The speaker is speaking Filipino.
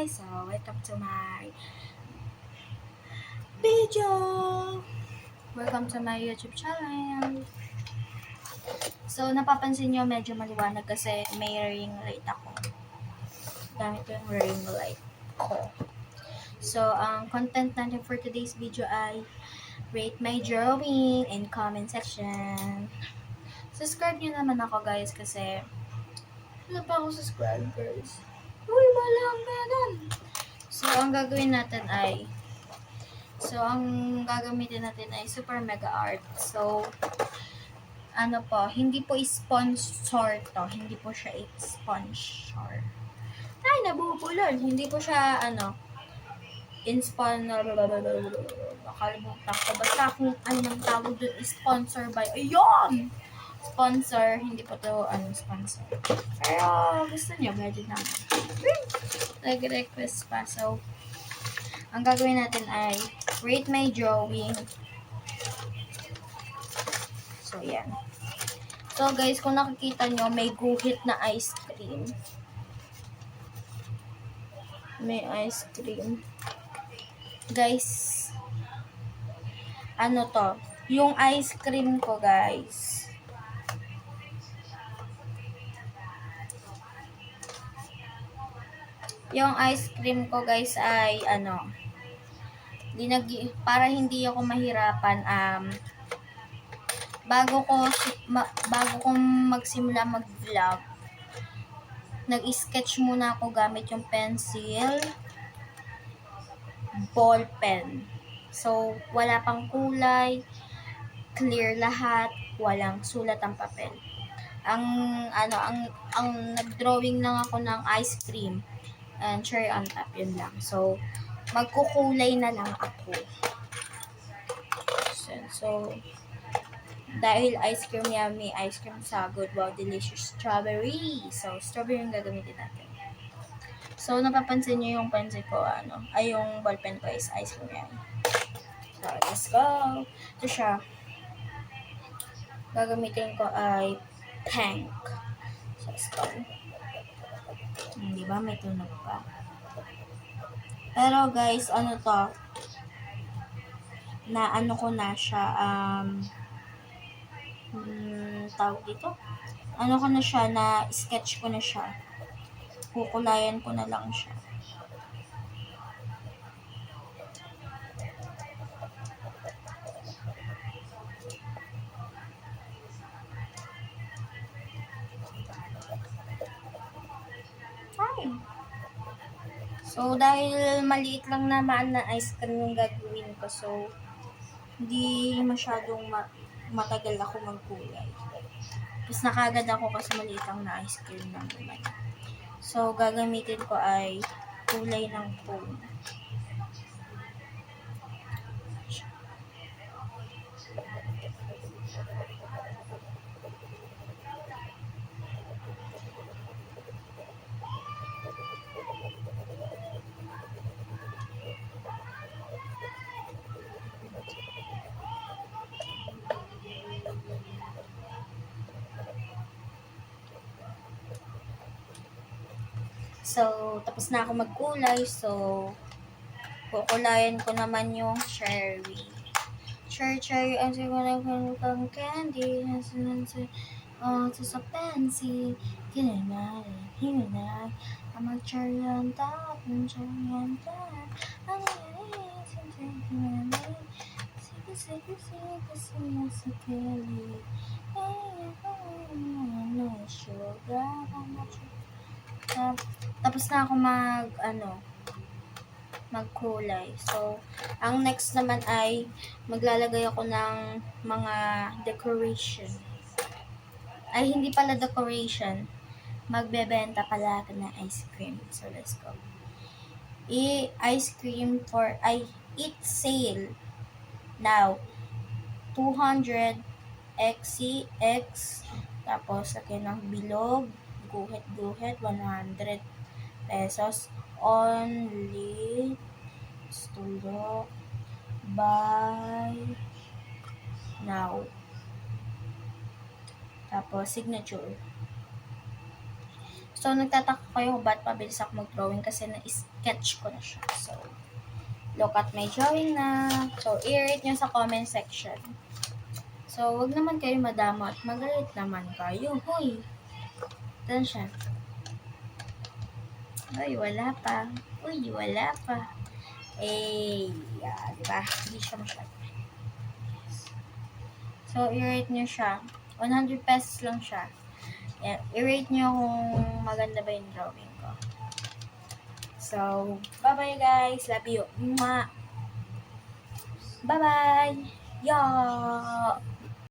guys! So, welcome to my video! Welcome to my YouTube channel! So, napapansin nyo medyo maliwanag kasi may ring light ako. Gamit ko yung ring light ko. So, ang content natin for today's video ay rate my drawing in comment section. Subscribe nyo naman ako guys kasi wala pa ako subscribers. Uy, walang ganun! So, ang gagawin natin ay ang gagamitin natin ay Super Mega Art. So, ano po, hindi po sponsor to. Hindi po siya sponsor. Ay, nabubulol. Hindi po siya, nakalimutan ko. Basta kung anong tawag dun, sponsor by, ayun! Sponsor, hindi po to, sponsor. Pero, gusto niyo, pwede naman. Nag-request pa. So, ang gagawin natin ay rate my drawing. So, yan. So, guys, kung nakikita nyo, may guhit na ice cream. May ice cream. Guys, ano to? Yung ice cream ko, guys. Yung ice cream ko, guys, ay, para hindi ako mahirapan, bago ko magsimula mag-vlog, nag-sketch muna ako gamit yung pencil, ball pen. So, wala pang kulay, clear lahat, walang sulat ang papel. Ang nag-drawing lang ako ng ice cream and cherry on top, yun lang. So, magkukulay na lang ako. So, dahil ice cream yummy, ice cream sagod, wow, delicious strawberry. So, strawberry yung gagamitin natin. So, napapansin nyo yung pencil ko, yung ballpen ko is ice cream yummy. So, let's go. Ito siya. Gagamitin ko ay pink. So, let's go. Diba? May tunog pa. Pero, guys, ko na siya, tawag dito? Ko na siya, na sketch ko na siya. Kukulayan ko na lang siya. So, dahil maliit lang naman na ice cream yung gagawin ko, so, hindi masyadong matagal ako magkulay. Tapos nakagad ako kasi maliit lang na ice cream lang naman. So, gagamitin ko ay kulay ng foam. So, tapos na ako magkulay. So, kukulayan ko naman yung cherry. Cherry, ang siguro kang candy. Sa pencil. Hinay. Ang mag-cherry on top. Ang cherry on top. Ang sige, sa kelly. Sugar, tapos na ako magkulay. So, ang next naman ay maglalagay ako ng mga decoration. Ay, hindi pala decoration. Magbebenta pala ako ng ice cream. So, let's go. Ice cream eat sale. Now, 200 XCX. Tapos, lagyan ng bilog. Guhit, 100 pesos only. Stulok. Buy now. Tapos, signature. So, nagtataka kayo kung ba't mabilis ako mag-drawing kasi na-sketch ko na siya. So, look at my drawing na. So, i-rate nyo sa comment section. So, wag naman kayo madama at mag-rate naman kayo. Hoy! Ito siya. Uy, wala pa. Uy, wala pa. Eh, diba? Hindi siya masyado. So, i-rate nyo siya. 100 pesos lang siya. Yan. I-rate nyo kung maganda ba yung drawing ko. So, bye-bye guys. Love you. Mwah! Bye-bye! Yeah!